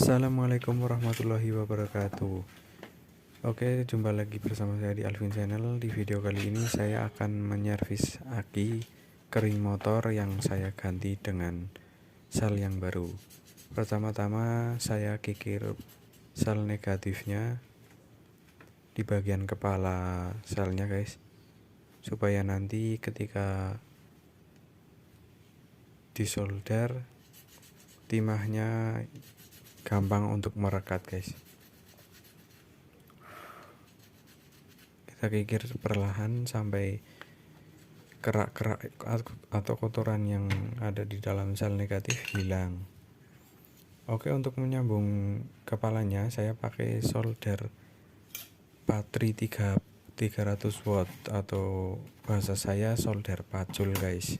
Assalamualaikum warahmatullahi wabarakatuh. Oke, jumpa lagi bersama saya di Alvin Channel. Di video kali ini saya akan menyervis aki kering motor yang saya ganti dengan sel yang baru. Pertama-tama saya kikir sel negatifnya di bagian kepala selnya, guys, supaya nanti ketika disolder timahnya gampang untuk merekat, guys. Kita kikir perlahan sampai kerak-kerak atau kotoran yang ada di dalam sel negatif hilang. Oke, untuk menyambung kepalanya saya pakai solder patri 300 watt atau bahasa saya solder pacul, guys.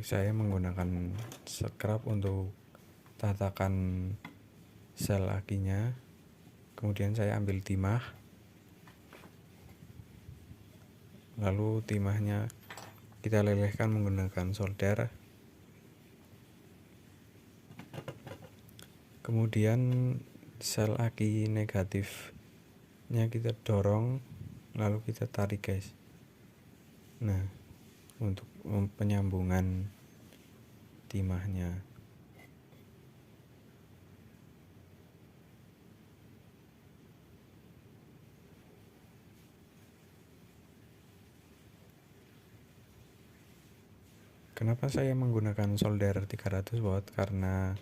Saya menggunakan scrub untuk tatakan sel akinya. Kemudian saya ambil timah, lalu timahnya kita lelehkan menggunakan solder. Kemudian sel aki negatifnya kita dorong, lalu kita tarik, guys. Nah, untuk penyambungan timahnya. Kenapa saya menggunakan solder 300 watt? Karena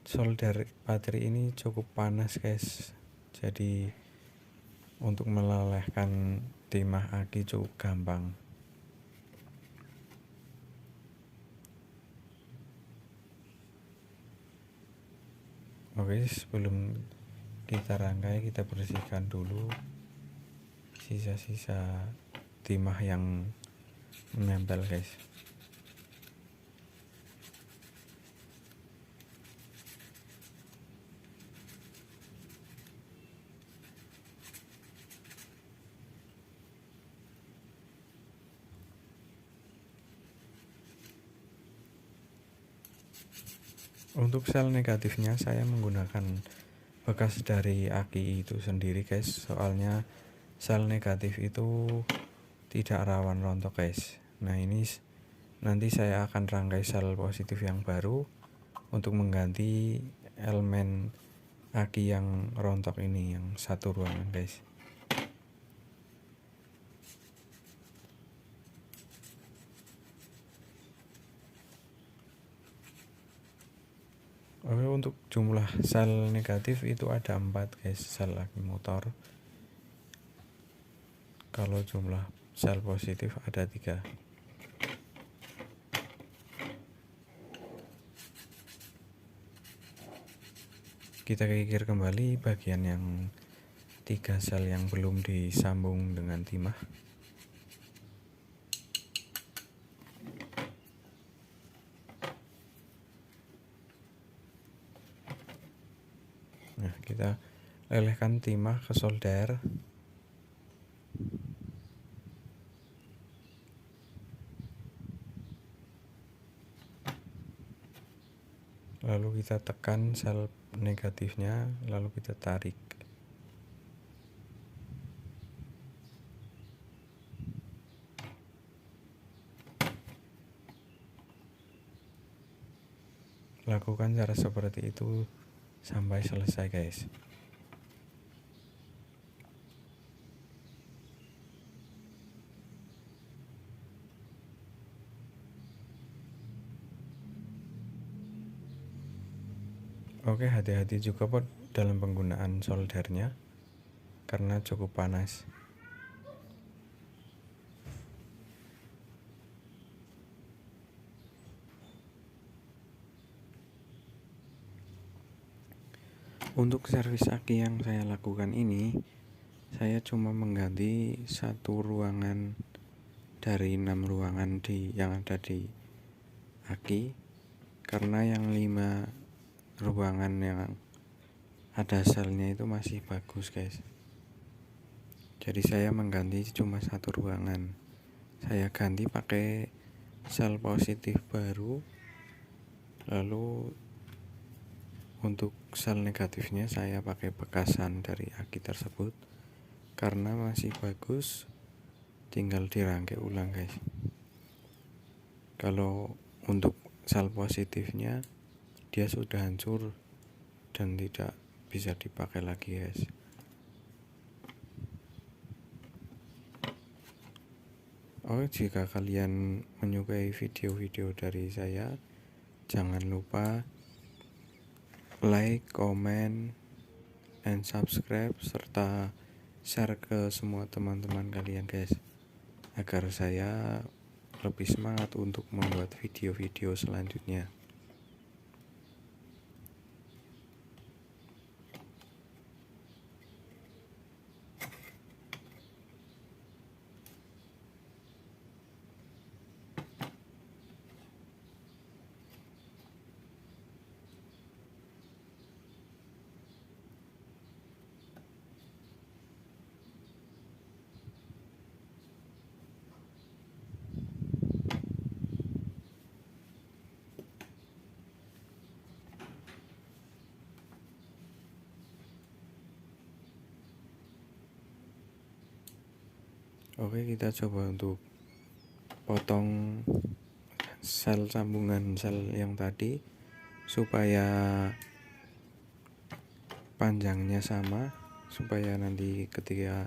solder patri ini cukup panas, guys. Jadi untuk melelehkan timah aki cukup gampang. Oke, sebelum kita rangkai, kita bersihkan dulu sisa-sisa timah yang menempel, guys. Untuk sel negatifnya saya menggunakan bekas dari aki itu sendiri, guys. Soalnya sel negatif itu tidak rawan rontok, guys. Nah, ini nanti saya akan rangkai sel positif yang baru untuk mengganti elemen aki yang rontok ini, yang satu ruangan, guys. Oke, untuk jumlah sel negatif itu ada 4, guys, sel aki motor. Kalau jumlah sel positif ada 3. Kita kikir kembali bagian yang 3 sel yang belum disambung dengan timah. Nah, kita lelehkan timah ke solder. Lalu kita tekan sel negatifnya, lalu kita tarik. Lakukan cara seperti itu sampai selesai, guys. Oke, hati-hati juga dalam penggunaan soldernya karena cukup panas. Untuk servis aki yang saya lakukan ini, saya cuma mengganti satu ruangan dari 6 ruangan yang ada di aki, karena yang 5 ruangan yang ada selnya itu masih bagus, guys. Jadi saya mengganti cuma satu ruangan. Saya ganti pakai sel positif baru Lalu untuk sel negatifnya saya pakai bekasan dari aki tersebut karena masih bagus, tinggal dirangkai ulang guys. Kalau untuk sel positifnya dia sudah hancur dan tidak bisa dipakai lagi guys. Jika kalian menyukai video-video dari saya, jangan lupa like, comment, and subscribe serta share ke semua teman-teman kalian guys, agar saya lebih semangat untuk membuat video-video selanjutnya. Oke, kita coba untuk potong sel sambungan sel yang tadi supaya panjangnya sama, supaya nanti ketika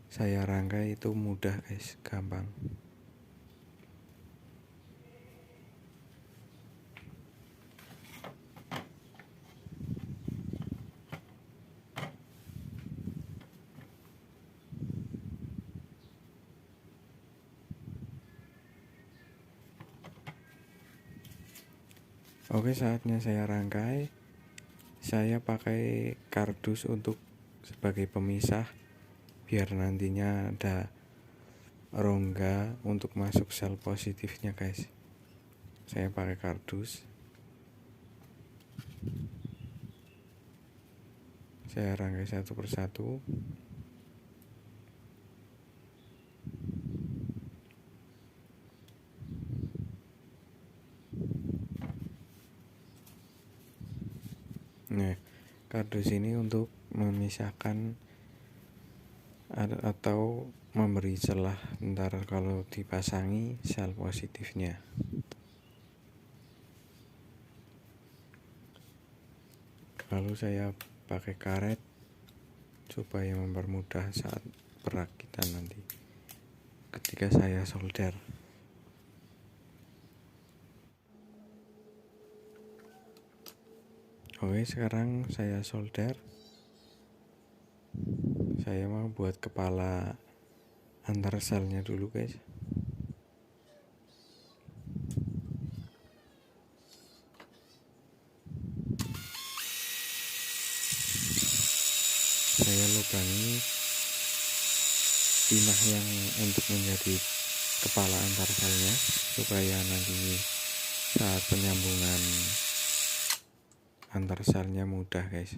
saya rangkai itu mudah guys, gampang. Oke, saatnya saya rangkai. Saya pakai kardus untuk sebagai pemisah biar nantinya ada rongga untuk masuk sel positifnya guys. Saya pakai kardus. Saya rangkai satu persatu. Nah, kardus ini untuk memisahkan atau memberi celah ntar kalau dipasangi sel positifnya. Lalu saya pakai karet supaya mempermudah saat perakitan nanti ketika saya solder. Oke, sekarang saya solder. Saya mau buat kepala antar selnya dulu guys. Saya lubangi timah yang untuk menjadi kepala antar selnya supaya nanti saat penyambungan antar selnya mudah guys.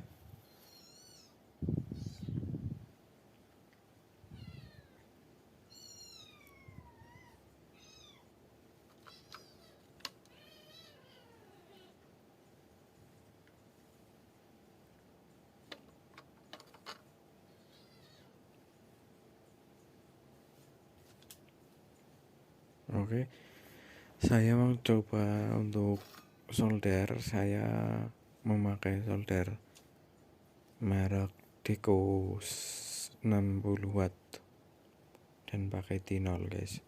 Oke, saya mau coba untuk solder. Saya memakai solder merek Deco 60 watt dan pakai tinol guys.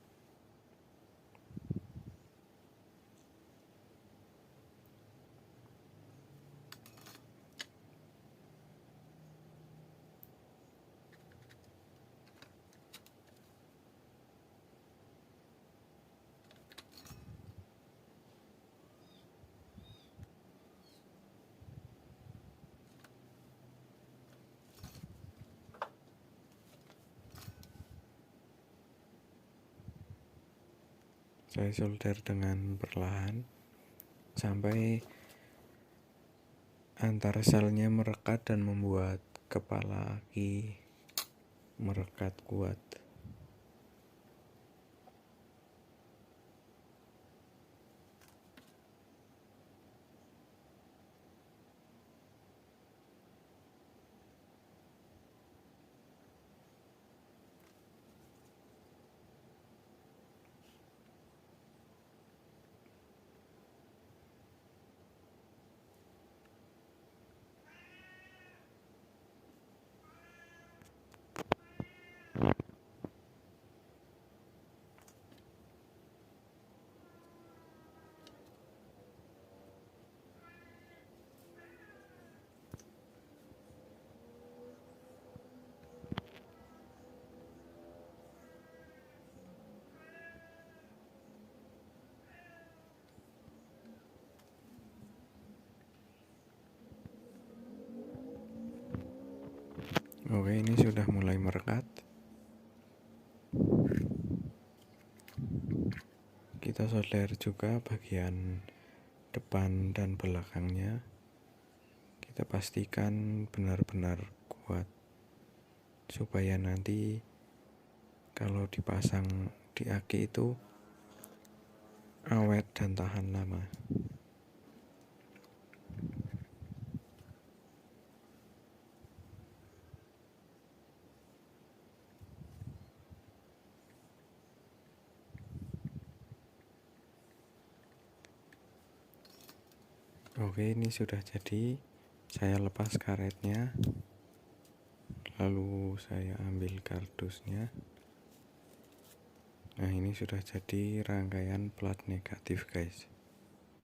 Saya solder dengan perlahan sampai antar selnya merekat dan membuat kepala aki merekat kuat. Oke, ini sudah mulai merekat. Kita solder juga bagian depan dan belakangnya. Kita pastikan benar-benar kuat supaya nanti kalau dipasang di aki itu awet dan tahan lama. Oke, ini sudah jadi. Saya lepas karetnya, lalu saya ambil kardusnya. Nah, ini sudah jadi rangkaian plat negatif, guys.